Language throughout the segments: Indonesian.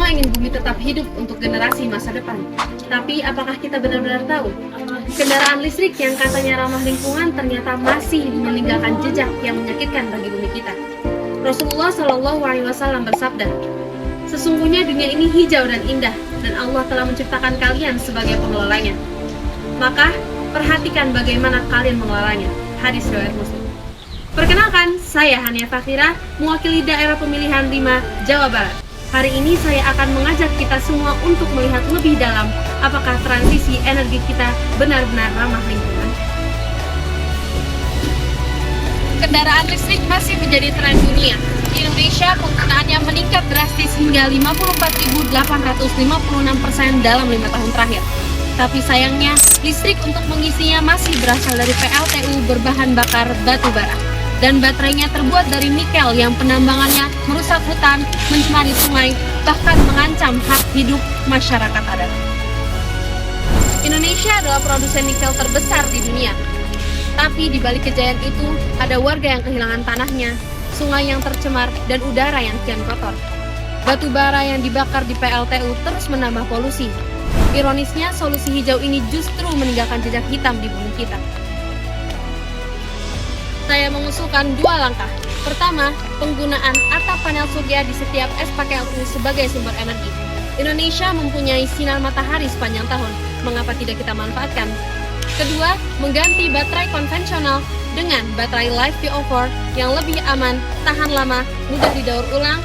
semua ingin bumi tetap hidup untuk generasi masa depan. Tapi apakah kita benar-benar tahu? Kendaraan listrik yang katanya ramah lingkungan ternyata masih meninggalkan jejak yang menyakitkan bagi bumi kita. Rasulullah Shallallahu Alaihi Wasallam bersabda, "Sesungguhnya dunia ini hijau dan indah, dan Allah telah menciptakan kalian sebagai pengelolanya. Maka perhatikan bagaimana kalian mengelolanya." Hadis riwayat Muslim. Perkenalkan, saya Hania Fakhira, mewakili daerah pemilihan 5 Jawa Barat. Hari ini saya akan mengajak kita semua untuk melihat lebih dalam apakah transisi energi kita benar-benar ramah lingkungan. Kendaraan listrik masih menjadi tren dunia. Di Indonesia, penggunaannya meningkat drastis hingga 54.856% dalam 5 tahun terakhir. Tapi sayangnya, listrik untuk mengisinya masih berasal dari PLTU berbahan bakar batu bara. Dan baterainya terbuat dari nikel yang penambangannya merusak hutan, mencemari sungai, bahkan mengancam hak hidup masyarakat adat. Indonesia adalah produsen nikel terbesar di dunia. Tapi di balik kejayaan itu, ada warga yang kehilangan tanahnya, sungai yang tercemar, dan udara yang kian kotor. Batu bara yang dibakar di PLTU terus menambah polusi. Ironisnya, solusi hijau ini justru meninggalkan jejak hitam di bumi kita. Saya mengusulkan 2 langkah. Pertama, penggunaan atap panel surya di setiap SPKLU sebagai sumber energi. Indonesia mempunyai sinar matahari sepanjang tahun, mengapa tidak kita manfaatkan? Kedua, mengganti baterai konvensional dengan baterai LiFePO4 yang lebih aman, tahan lama, mudah didaur ulang,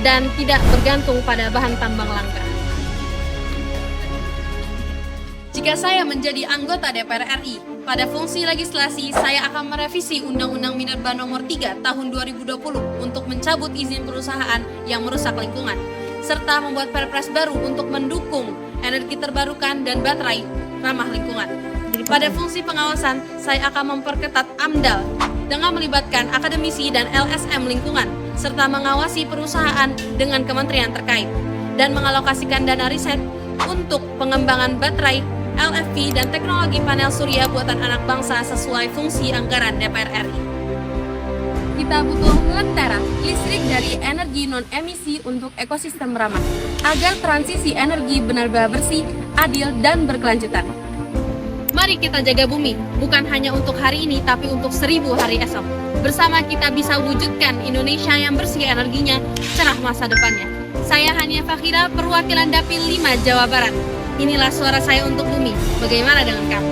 dan tidak bergantung pada bahan tambang langka. Jika saya menjadi anggota DPR RI, pada fungsi legislasi saya akan merevisi Undang-Undang Minerba Nomor 3 Tahun 2020 untuk mencabut izin perusahaan yang merusak lingkungan, serta membuat Perpres baru untuk mendukung energi terbarukan dan baterai ramah lingkungan. Pada fungsi pengawasan, saya akan memperketat AMDAL dengan melibatkan akademisi dan LSM lingkungan, serta mengawasi perusahaan dengan kementerian terkait, dan mengalokasikan dana riset untuk pengembangan baterai, LFP, dan teknologi panel surya buatan anak bangsa sesuai fungsi anggaran DPR RI. Kita butuh lentera listrik dari energi non-emisi untuk ekosistem ramah, agar transisi energi benar-benar bersih, adil, dan berkelanjutan. Mari kita jaga bumi, bukan hanya untuk hari ini, tapi untuk 1000 hari esok. Bersama kita bisa wujudkan Indonesia yang bersih energinya, cerah masa depannya. Saya Hania Fakhira, perwakilan Dapil 5 Jawa Barat. Inilah suara saya untuk bumi. Bagaimana dengan kamu?